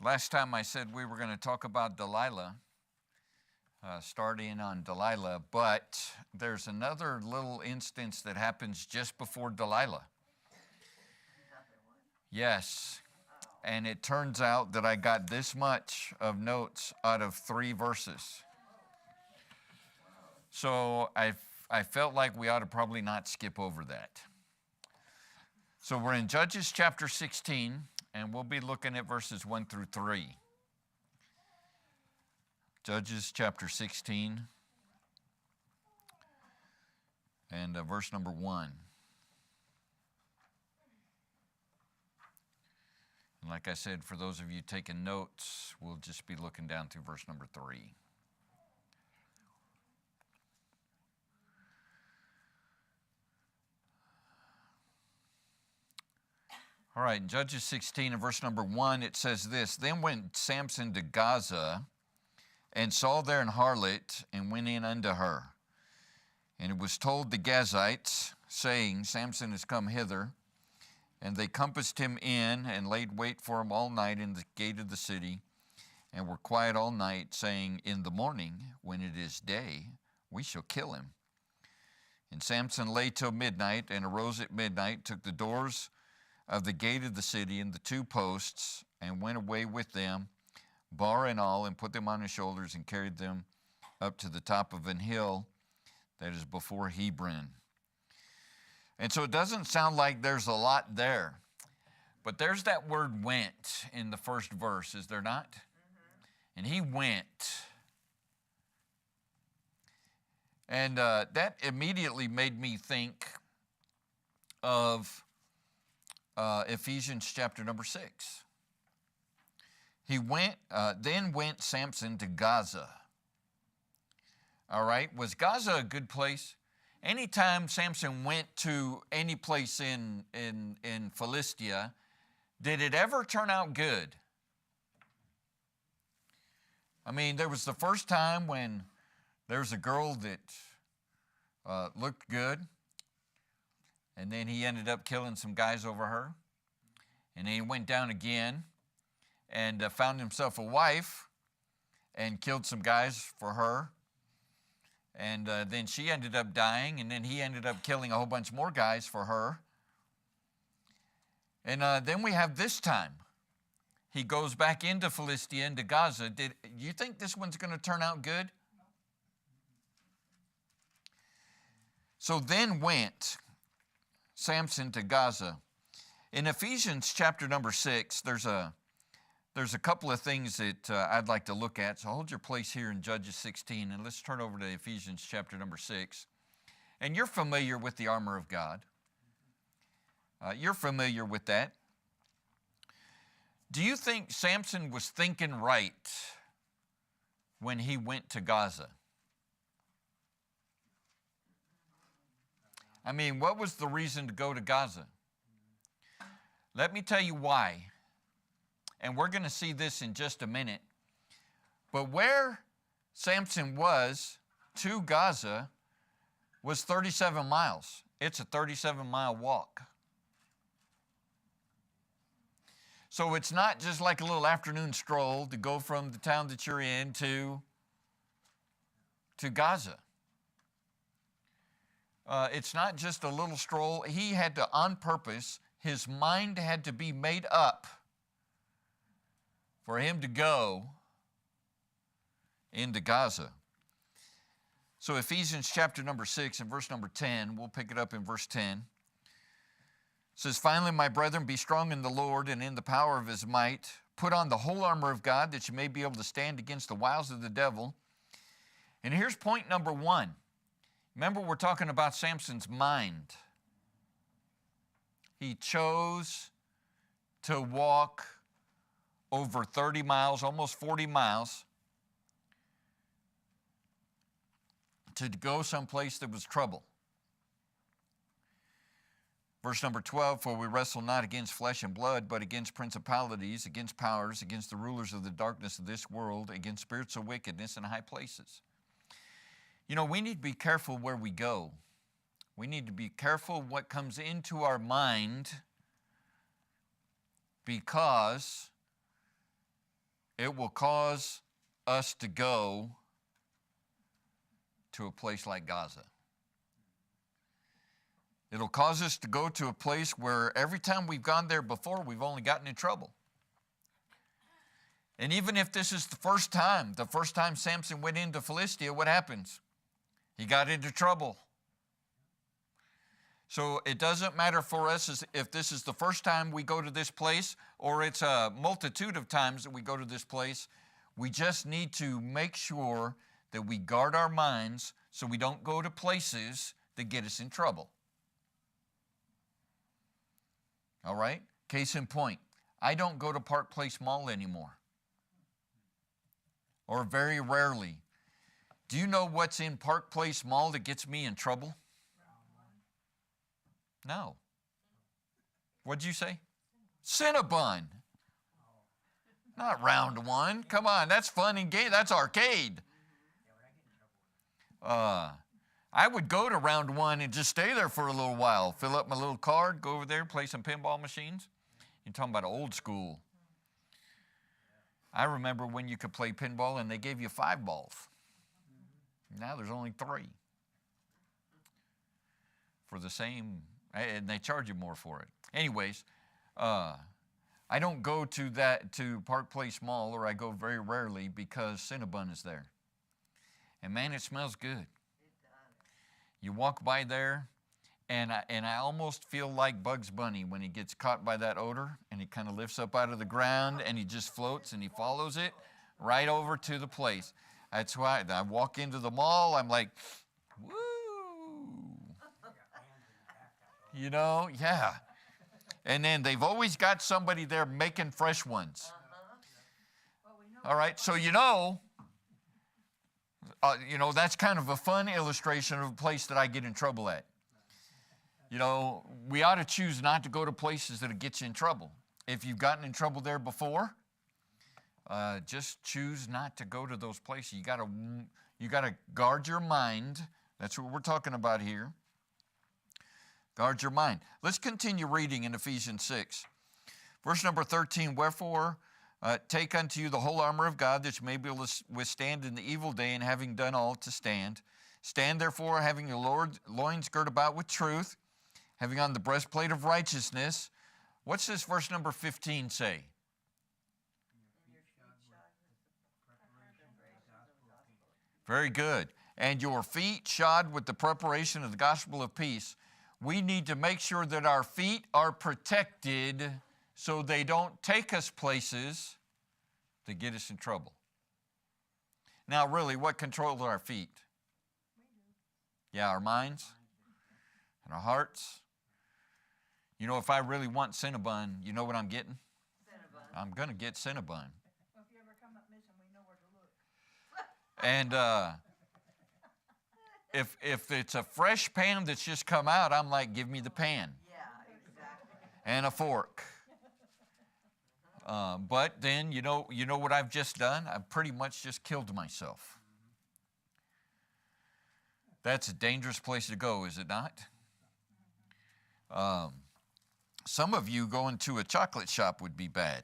Last time I said we were going to talk about Delilah, starting on Delilah, but there's another little instance that happens just before Delilah. Yes, and it turns out that I got this much of notes out of 3 verses. So I felt like we ought to probably not skip over that. So we're in Judges chapter 16, and we'll be looking at verses 1 through 3. Judges chapter 16 and verse number 1. And like I said, for those of you taking notes, we'll just be looking down through verse number 3. All right, in Judges 16 and verse number 1, it says this: Then went Samson to Gaza, and saw there an harlot, and went in unto her. And it was told the Gazites, saying, Samson is come hither. And they compassed him in, and laid wait for him all night in the gate of the city, and were quiet all night, saying, In the morning, when it is day, we shall kill him. And Samson lay till midnight, and arose at midnight, took the doors of the gate of the city and the 2 posts, and went away with them, bar and all, and put them on his shoulders, and carried them up to the top of an hill that is before Hebron. And so it doesn't sound like there's a lot there, but there's that word went in the first verse, is there not? Mm-hmm. And he went. And that immediately made me think of Ephesians chapter number 6. He went, then went Samson to Gaza. All right, was Gaza a good place? Anytime Samson went to any place in Philistia, did it ever turn out good? I mean, there was the first time when there was a girl that looked good, and then he ended up killing some guys over her. And then he went down again and found himself a wife and killed some guys for her. And then she ended up dying, and then he ended up killing a whole bunch more guys for her. And then we have this time. He goes back into Philistia, into Gaza. Do you think this one's going to turn out good? So then went Samson to Gaza. In Ephesians chapter number 6, there's a couple of things that I'd like to look at. So hold your place here in Judges 16, and let's turn over to Ephesians chapter number 6. And you're familiar with the armor of God. You're familiar with that. Do you think Samson was thinking right when he went to Gaza? I mean, what was the reason to go to Gaza? Let me tell you why. And we're going to see this in just a minute. But where Samson was to Gaza was 37 miles. It's a 37-mile walk. So it's not just like a little afternoon stroll to go from the town that you're in to Gaza. It's not just a little stroll. He had to, on purpose, his mind had to be made up for him to go into Gaza. So Ephesians chapter number 6 and verse number 10, we'll pick it up in verse 10. It says, Finally, my brethren, be strong in the Lord and in the power of his might. Put on the whole armor of God, that you may be able to stand against the wiles of the devil. And here's point number 1. Remember, we're talking about Samson's mind. He chose to walk over 30 miles, almost 40 miles, to go someplace that was trouble. Verse number 12, For we wrestle not against flesh and blood, but against principalities, against powers, against the rulers of the darkness of this world, against spiritual wickedness in high places. You know, we need to be careful where we go. We need to be careful what comes into our mind, because it will cause us to go to a place like Gaza. It'll cause us to go to a place where every time we've gone there before, we've only gotten in trouble. And even if this is the first time Samson went into Philistia, what happens? He got into trouble. So it doesn't matter for us if this is the first time we go to this place or it's a multitude of times that we go to this place. We just need to make sure that we guard our minds so we don't go to places that get us in trouble. All right? Case in point, I don't go to Park Place Mall anymore. Or very rarely. Do you know what's in Park Place Mall that gets me in trouble? No. What'd you say? Cinnabon. Not Round One. Come on, that's fun and gay. That's arcade. I would go to Round One and just stay there for a little while, fill up my little card, go over there, play some pinball machines. You're talking about old school. I remember when you could play pinball and they gave you 5 balls. Now there's only 3. For the same, and they charge you more for it. Anyways, I don't go to Park Place Mall, or I go very rarely because Cinnabon is there. And man, it smells good. You walk by there, and I almost feel like Bugs Bunny when he gets caught by that odor, and he kind of lifts up out of the ground, and he just floats, and he follows it right over to the place. That's why I walk into the mall, I'm like, woo! You know, yeah. And then they've always got somebody there making fresh ones. All right, so you know, that's kind of a fun illustration of a place that I get in trouble at. You know, we ought to choose not to go to places that get you in trouble. If you've gotten in trouble there before, just choose not to go to those places. You gotta guard your mind. That's what we're talking about here. Guard your mind. Let's continue reading in Ephesians 6. Verse number 13, wherefore take unto you the whole armor of God, that you may be able to withstand in the evil day, and having done all to stand. Stand therefore, having your loins girt about with truth, having on the breastplate of righteousness. What's this verse number 15 say? Very good. And your feet shod with the preparation of the gospel of peace. We need to make sure that our feet are protected so they don't take us places that get us in trouble. Now, really, what controls our feet? Yeah, our minds and our hearts. You know, if I really want Cinnabon, you know what I'm getting? Cinnabon. I'm going to get Cinnabon. Well, if you ever come up missing, we know where to look. And if it's a fresh pan that's just come out, I'm like, give me the pan. Yeah, exactly. And a fork. But then, you know what I've just done? I've pretty much just killed myself. That's a dangerous place to go, is it not? Some of you going to a chocolate shop would be bad.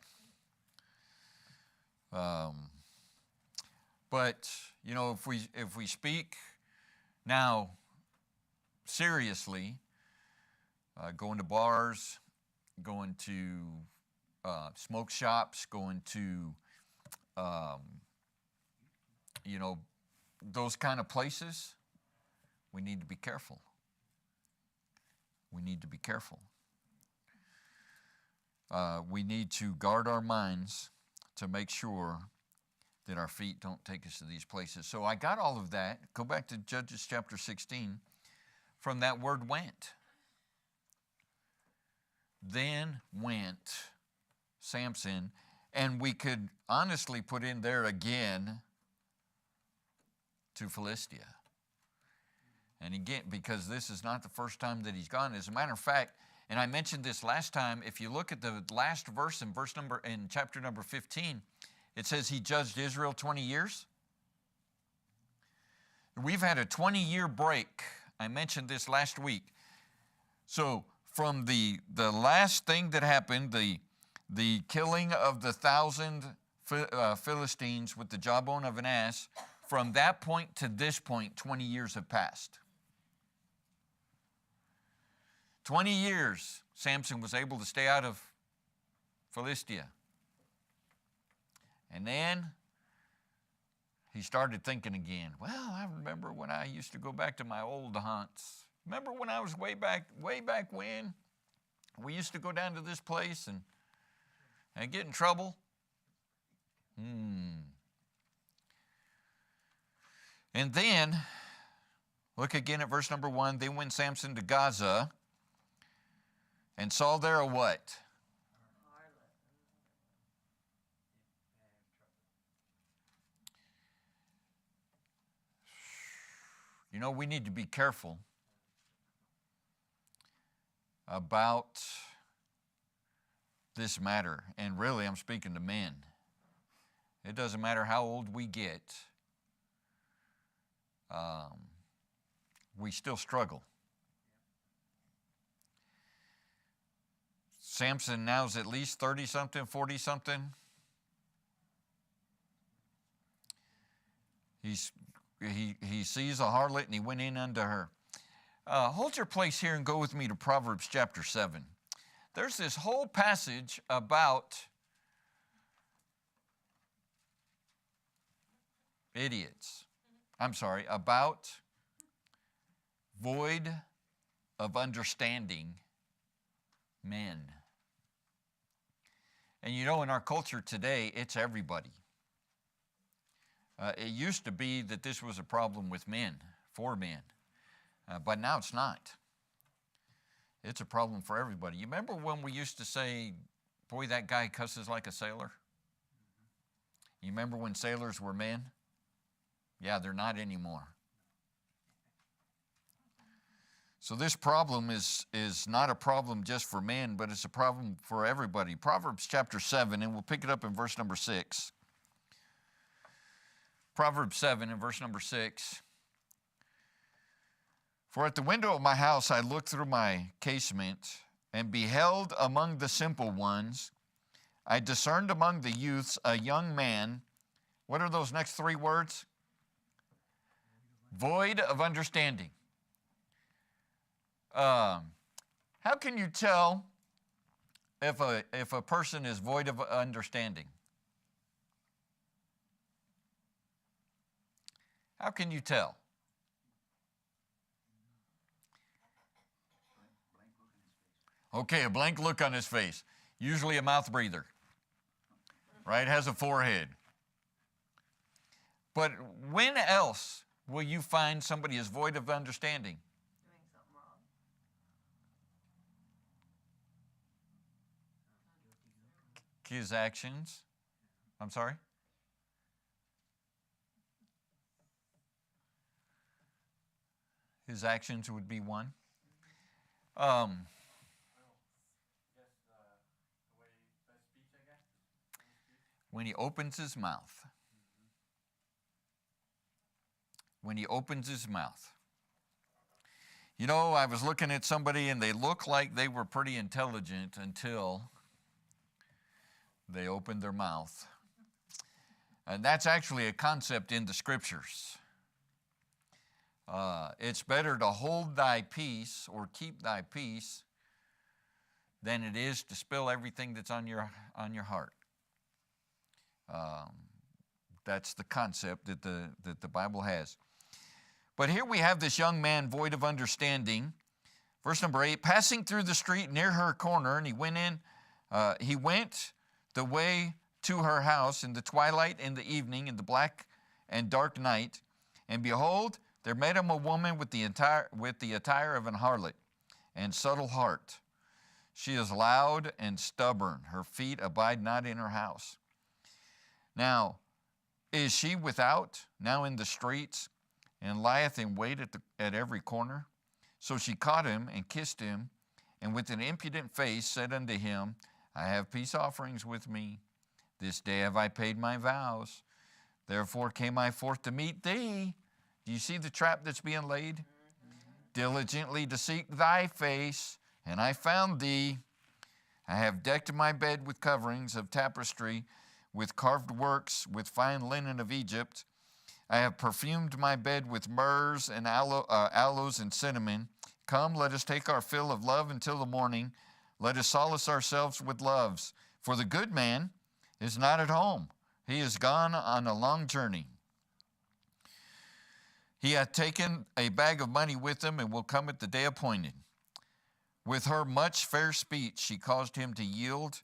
But, you know, if we speak now seriously, going to bars, going to smoke shops, going to, those kind of places, we need to be careful. We need to be careful. We need to guard our minds to make sure that our feet don't take us to these places. So I got all of that. Go back to Judges chapter 16 from that word went. Then went Samson, and we could honestly put in there again to Philistia. And again, because this is not the first time that he's gone. As a matter of fact, and I mentioned this last time, if you look at the last verse in chapter number 15, it says he judged Israel 20 years. We've had a 20-year break. I mentioned this last week. So from the last thing that happened, the killing of the 1,000 Philistines with the jawbone of an ass. From that point to this point, 20 years have passed. 20 years, Samson was able to stay out of Philistia. And then he started thinking again, well, I remember when I used to go back to my old hunts. Remember when I was way back when? We used to go down to this place and get in trouble. And then, look again at verse number 1. Then went Samson to Gaza and saw there a what? You know, we need to be careful about this matter. And really, I'm speaking to men. It doesn't matter how old we get. We still struggle. Samson now is at least 30-something, 40-something. He sees a harlot and he went in unto her. Hold your place here and go with me to Proverbs chapter 7. There's this whole passage about about void of understanding men. And you know, in our culture today, it's everybody. It used to be that this was a problem with men, for men, but now it's not. It's a problem for everybody. You remember when we used to say, boy, that guy cusses like a sailor? You remember when sailors were men? Yeah, they're not anymore. So this problem is not a problem just for men, but it's a problem for everybody. Proverbs chapter 7, and we'll pick it up in verse number 6. Proverbs 7 and verse number 6. For at the window of my house I looked through my casement, and beheld among the simple ones, I discerned among the youths a young man. What are those next three words? Void of understanding. How can you tell if a person is void of understanding? How can you tell? Okay, a blank look on his face. Usually a mouth breather, right? Has a forehead. But when else will you find somebody is void of understanding? Doing something wrong. His actions. I'm sorry? His actions would be one. When he opens his mouth. When he opens his mouth. You know, I was looking at somebody and they looked like they were pretty intelligent until they opened their mouth. And that's actually a concept in the scriptures. It's better to hold thy peace or keep thy peace than it is to spill everything that's on your heart. That's the concept that the Bible has. But here we have this young man void of understanding. Verse number 8, passing through the street near her corner, and he went the way to her house in the twilight, in the evening, in the black and dark night. And behold, there met him a woman with the attire of an harlot and subtle heart. She is loud and stubborn. Her feet abide not in her house. Now, is she without, now in the streets, and lieth in wait at every corner? So she caught him and kissed him, and with an impudent face said unto him, I have peace offerings with me. This day have I paid my vows. Therefore came I forth to meet thee. Do you see the trap that's being laid? Diligently to seek thy face, and I found thee. I have decked my bed with coverings of tapestry, with carved works, with fine linen of Egypt. I have perfumed my bed with myrrhs and aloes and cinnamon. Come, let us take our fill of love until the morning. Let us solace ourselves with loves. For the good man is not at home. He is gone on a long journey. He hath taken a bag of money with him, and will come at the day appointed. With her much fair speech she caused him to yield.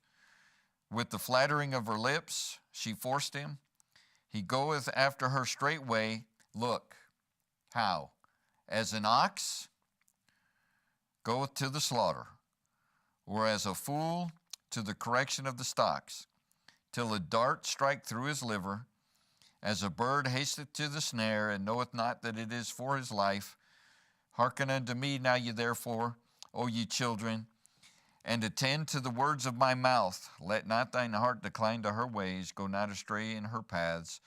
With the flattering of her lips she forced him. He goeth after her straightway. Look, how? As an ox goeth to the slaughter, or as a fool to the correction of the stocks, till a dart strike through his liver, as a bird hasteth to the snare, and knoweth not that it is for his life. Hearken unto me now, ye therefore, O ye children, and attend to the words of my mouth. Let not thine heart decline to her ways, go not astray in her paths.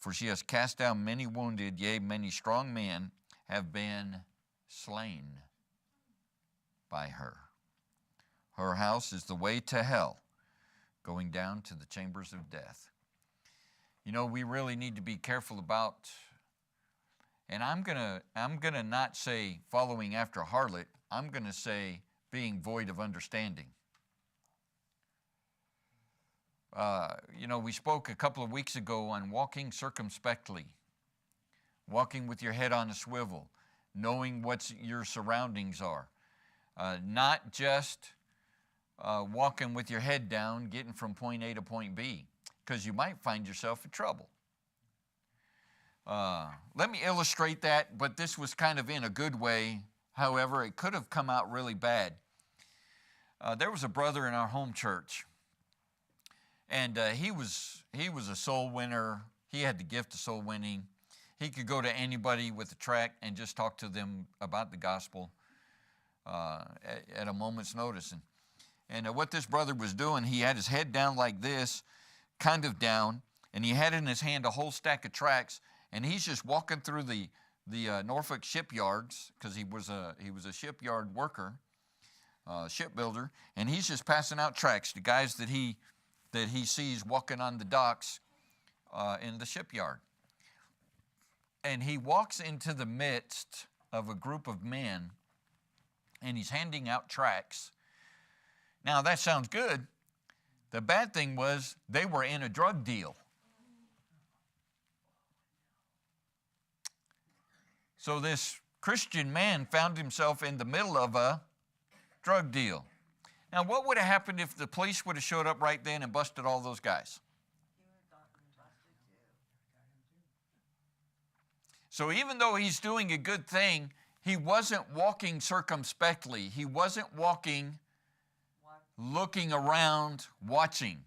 For she has cast down many wounded, yea, many strong men have been slain by her. Her house is the way to hell, going down to the chambers of death. You know, we really need to be careful about, and I'm gonna not say following after a harlot. I'm gonna say being void of understanding. You know, we spoke a couple of weeks ago on walking circumspectly, walking with your head on a swivel, knowing what your surroundings are, not just walking with your head down, getting from point A to point B, because you might find yourself in trouble. Let me illustrate that, but this was kind of in a good way. However, it could have come out really bad. There was a brother in our home church, and he was a soul winner. He had the gift of soul winning. He could go to anybody with a tract and just talk to them about the gospel at a moment's notice. And what this brother was doing, he had his head down like this, kind of down, and he had in his hand a whole stack of tracts, and he's just walking through the Norfolk shipyards, because he was a shipyard worker, shipbuilder, and he's just passing out tracts to guys that he sees walking on the docks in the shipyard. And he walks into the midst of a group of men, and he's handing out tracts. Now that sounds good. The bad thing was they were in a drug deal. So this Christian man found himself in the middle of a drug deal. Now, what would have happened if the police would have showed up right then and busted all those guys? So even though he's doing a good thing, he wasn't walking circumspectly. He wasn't walking, looking around, watching.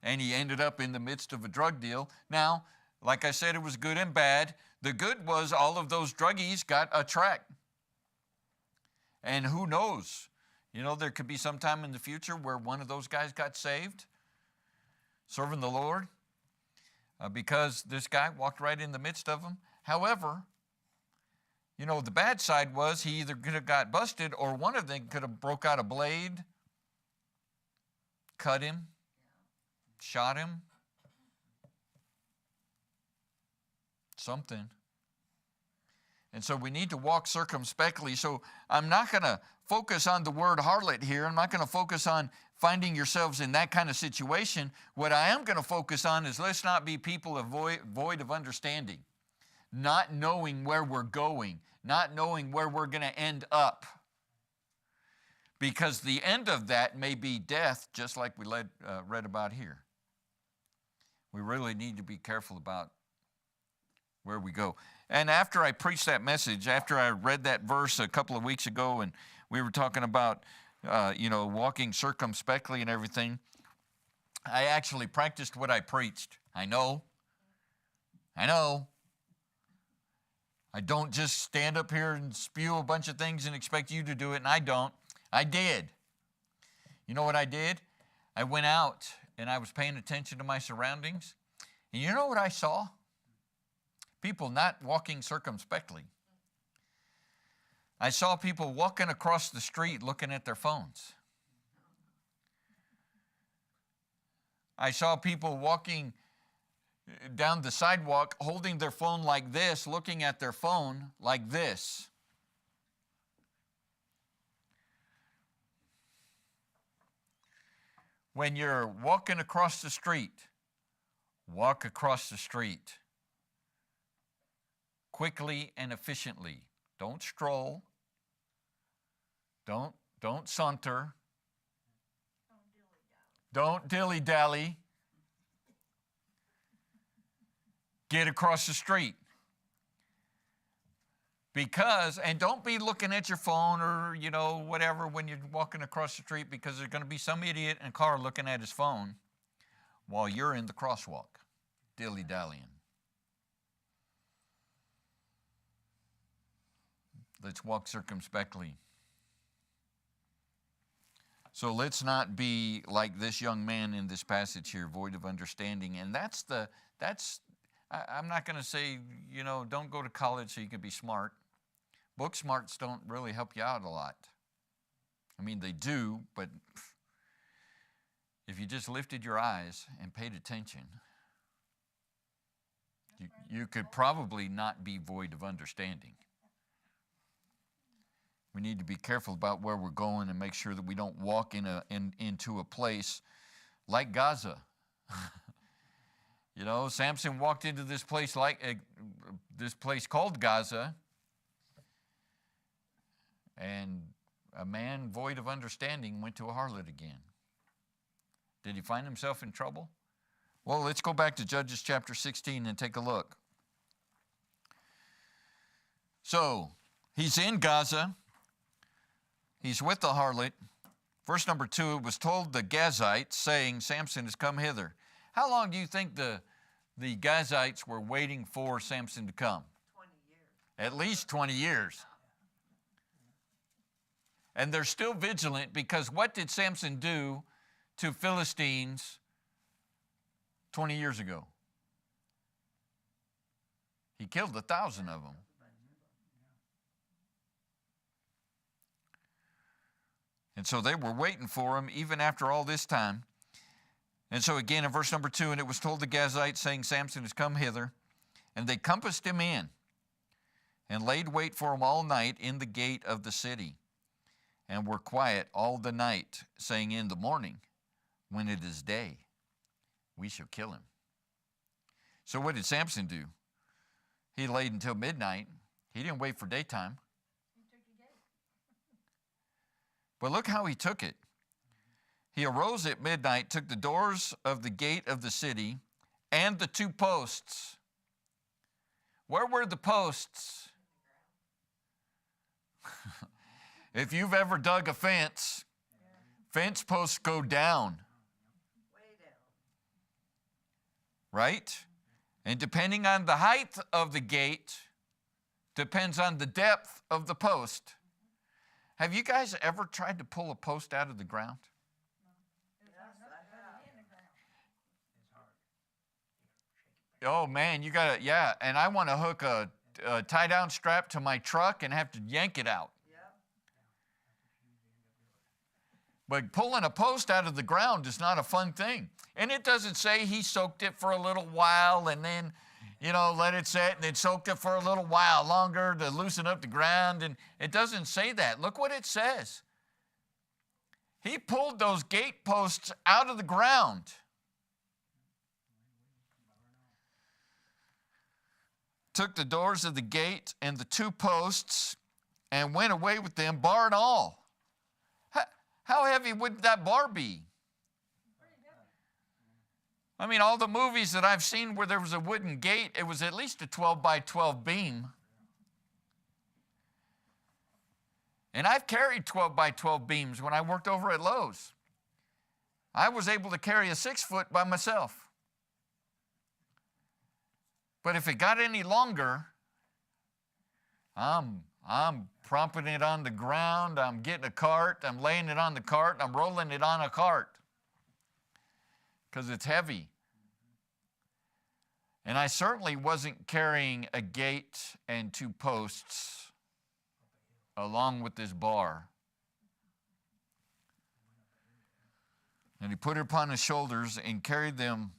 And he ended up in the midst of a drug deal. Now, like I said, it was good and bad. The good was all of those druggies got a tract. And who knows? You know, there could be some time in the future where one of those guys got saved, serving the Lord, because this guy walked right in the midst of them. However, you know, the bad side was he either could have got busted, or one of them could have broke out a blade, cut him, shot him, something. And so we need to walk circumspectly. So I'm not going to focus on the word harlot here. I'm not going to focus on finding yourselves in that kind of situation. What I am going to focus on is, let's not be people void of understanding, not knowing where we're going, not knowing where we're going to end up. Because the end of that may be death, just like we read about here. We really need to be careful about where we go. And after I preached that message, after I read that verse a couple of weeks ago, and we were talking about, walking circumspectly and everything, I actually practiced what I preached. I know. I don't just stand up here and spew a bunch of things and expect you to do it, and I don't. I did. You know what I did? I went out and I was paying attention to my surroundings, and you know what I saw? People not walking circumspectly. I saw people walking across the street looking at their phones. I saw people walking down the sidewalk holding their phone like this, looking at their phone like this. When you're walking across the street, walk across the street quickly and efficiently. Don't stroll. Don't saunter. Don't dilly-dally. Get across the street. Because, and don't be looking at your phone or, whatever when you're walking across the street, because there's going to be some idiot in a car looking at his phone while you're in the crosswalk, dilly-dallying. Let's walk circumspectly. So let's not be like this young man in this passage here, void of understanding. And I'm not going to say, don't go to college so you can be smart. Book smarts don't really help you out a lot. I mean, they do, but if you just lifted your eyes and paid attention, you could probably not be void of understanding. We need to be careful about where we're going and make sure that we don't walk into a place like Gaza. Samson walked into this place this place called Gaza, and a man void of understanding went to a harlot again. Did he find himself in trouble? Well, let's go back to Judges chapter 16 and take a look. So, he's in Gaza. He's with the harlot. Verse number 2, it was told the Gazites, saying, Samson has come hither. How long do you think the Gazites were waiting for Samson to come? 20 years. At least 20 years. And they're still vigilant, because what did Samson do to Philistines 20 years ago? He killed 1,000 of them. And so they were waiting for him even after all this time. And so again in verse number 2, and it was told the Gazites, saying, Samson has come hither. And they compassed him in and laid wait for him all night in the gate of the city, and were quiet all the night, saying, in the morning, when it is day, we shall kill him. So what did Samson do? He laid until midnight. He didn't wait for daytime. He took the gate. But look how he took it. He arose at midnight, took the doors of the gate of the city and the 2 posts. Where were the posts? If you've ever dug a fence, fence posts go down. Way down. Right? And depending on the height of the gate, depends on the depth of the post. Have you guys ever tried to pull a post out of the ground? Yes, I have. Oh man, you gotta, yeah. And I want to hook a tie-down strap to my truck and have to yank it out. Yep. But pulling a post out of the ground is not a fun thing. And it doesn't say he soaked it for a little while and then, let it set and then soaked it for a little while longer to loosen up the ground. And it doesn't say that. Look what it says. He pulled those gate posts out of the ground. Took the doors of the gate and the 2 posts and went away with them, bar and all. How heavy would that bar be? I mean, all the movies that I've seen where there was a wooden gate, it was at least a 12 by 12 beam. And I've carried 12 by 12 beams when I worked over at Lowe's. I was able to carry a 6-foot by myself. But if it got any longer, I'm propping it on the ground, I'm getting a cart, I'm laying it on the cart, I'm rolling it on a cart because it's heavy. And I certainly wasn't carrying a gate and 2 posts along with this bar. And he put it upon his shoulders and carried them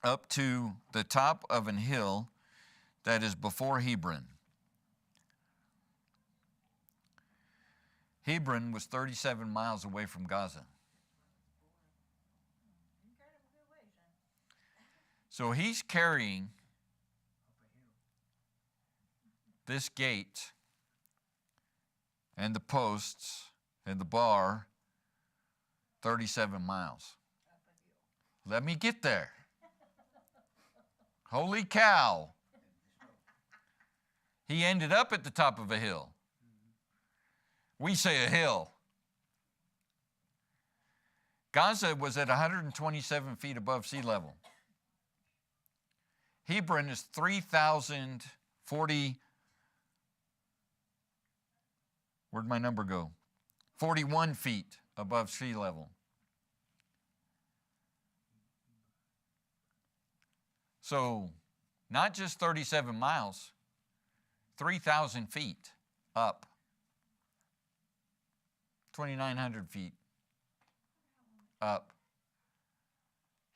up to the top of an hill that is before Hebron. Hebron was 37 miles away from Gaza. So he's carrying this gate and the posts and the bar 37 miles. Let me get there. Holy cow. He ended up at the top of a hill. We say a hill. Gaza was at 127 feet above sea level. Hebron is 3,040. Where'd my number go? 41 feet above sea level. So, not just 37 miles, 3,000 feet up. 2,900 feet up.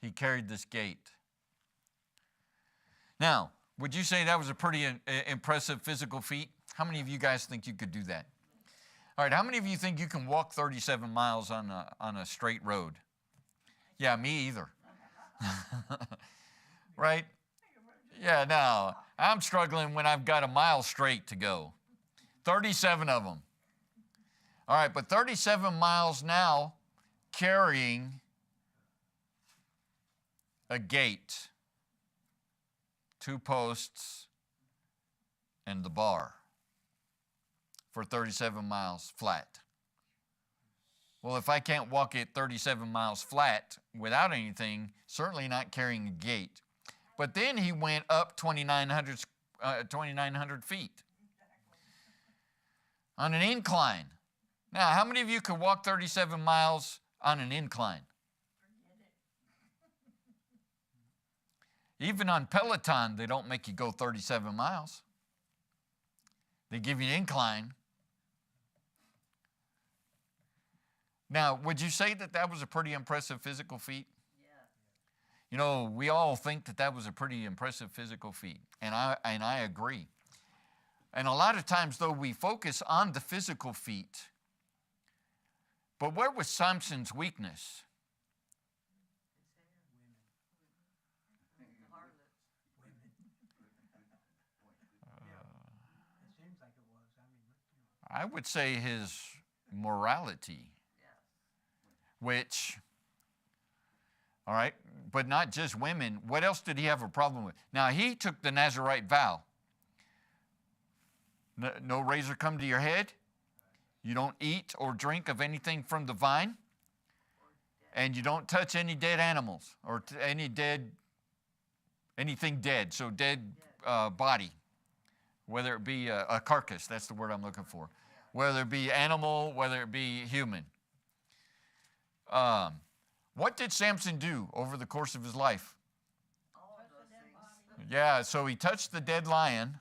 He carried this gate. Now, would you say that was a pretty impressive physical feat? How many of you guys think you could do that? All right, how many of you think you can walk 37 miles on a straight road? Yeah, me either. Right? Yeah, no, I'm struggling when I've got a mile straight to go. 37 of them. All right, but 37 miles now carrying a gate, 2 posts, and the bar for 37 miles flat. Well, if I can't walk it 37 miles flat without anything, certainly not carrying a gate. But then he went up 2,900 feet on an incline. Now, how many of you could walk 37 miles on an incline? Even on Peloton, they don't make you go 37 miles. They give you an incline. Now, would you say that that was a pretty impressive physical feat? Yeah. You know, we all think that that was a pretty impressive physical feat, and I agree. And a lot of times, though, we focus on the physical feat. But where was Samson's weakness? I would say his morality, which, all right, but not just women. What else did he have a problem with? Now, he took the Nazirite vow. No razor come to your head. You don't eat or drink of anything from the vine. And you don't touch any dead animals or anything dead, so dead body, whether it be a carcass, that's the word I'm looking for, whether it be animal, whether it be human. What did Samson do over the course of his life? All of those things. Yeah, so he touched the dead lion,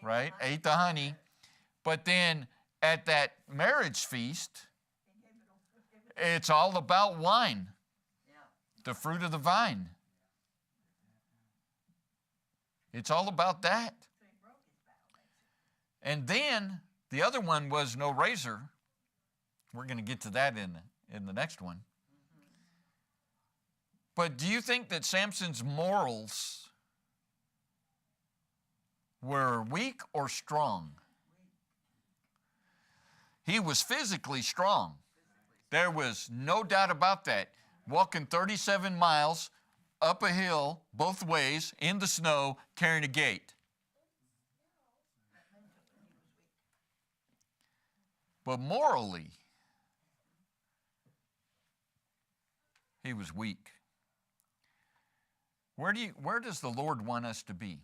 right? Ate the honey. But then at that marriage feast, it's all about wine, Yeah. the fruit of the vine. It's all about that. And then the other one was no razor. We're going to get to that in the next one. But do you think that Samson's morals were weak or strong? He was physically strong. There was no doubt about that. Walking 37 miles up a hill both ways in the snow carrying a gate. But morally, he was weak. Where does the Lord want us to be?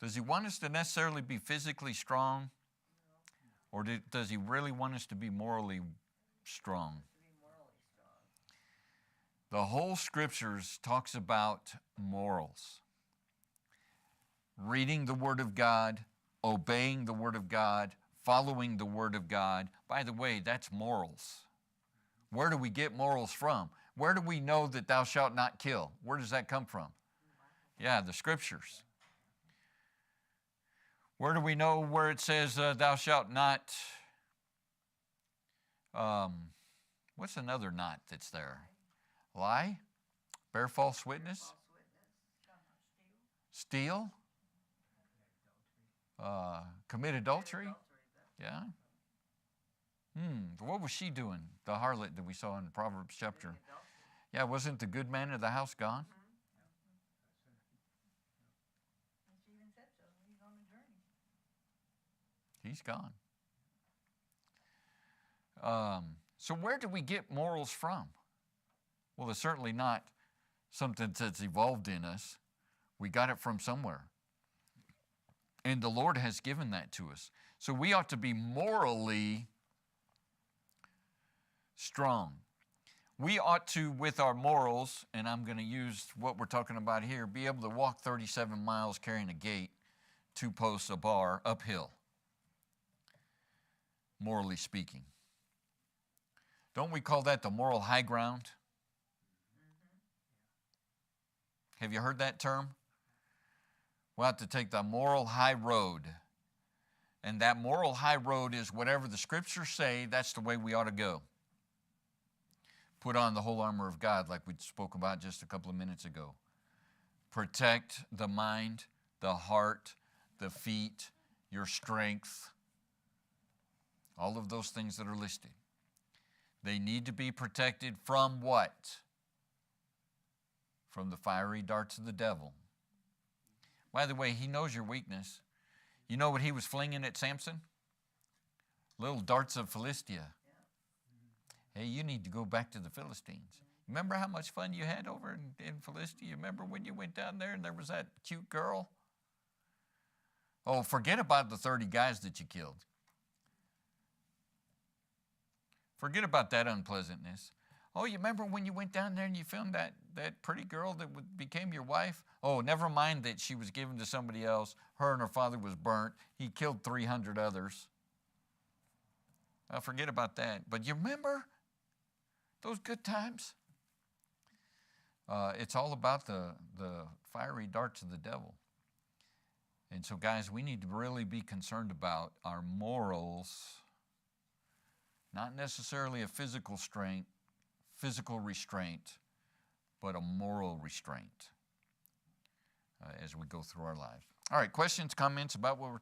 Does he want us to necessarily be physically strong? Or does he really want us to be morally strong? The whole scriptures talks about morals. Reading the Word of God, obeying the Word of God, following the Word of God. By the way, that's morals. Where do we get morals from? Where do we know that thou shalt not kill? Where does that come from? Yeah, the scriptures. Where do we know where it says thou shalt not, what's another not that's there? Lie? Bear false witness? Steal? Commit adultery? Yeah. What was she doing? The harlot that we saw in Proverbs chapter. Yeah, wasn't the good man of the house gone? He's gone. So where do we get morals from? Well, it's certainly not something that's evolved in us. We got it from somewhere. And the Lord has given that to us. So we ought to be morally strong. We ought to, with our morals, and I'm going to use what we're talking about here, be able to walk 37 miles carrying a gate, 2 posts, a bar, uphill, morally speaking. Don't we call that the moral high ground? Have you heard that term? We'll have to take the moral high road. And that moral high road is whatever the scriptures say, that's the way we ought to go. Put on the whole armor of God like we spoke about just a couple of minutes ago. Protect the mind, the heart, the feet, your strength. All of those things that are listed. They need to be protected from what? From the fiery darts of the devil. By the way, he knows your weakness. You know what he was flinging at Samson? Little darts of Philistia. Hey, you need to go back to the Philistines. Remember how much fun you had over in Philistia? You remember when you went down there and there was that cute girl? Oh, forget about the 30 guys that you killed. Forget about that unpleasantness. Oh, you remember when you went down there and you found that pretty girl that became your wife? Oh, never mind that she was given to somebody else. Her and her father was burnt. He killed 300 others. Forget about that. But you remember those good times? It's all about the fiery darts of the devil. And so, guys, we need to really be concerned about our morals, not necessarily a physical restraint, but a moral restraint as we go through our lives. All right, questions, comments about what we're talking about?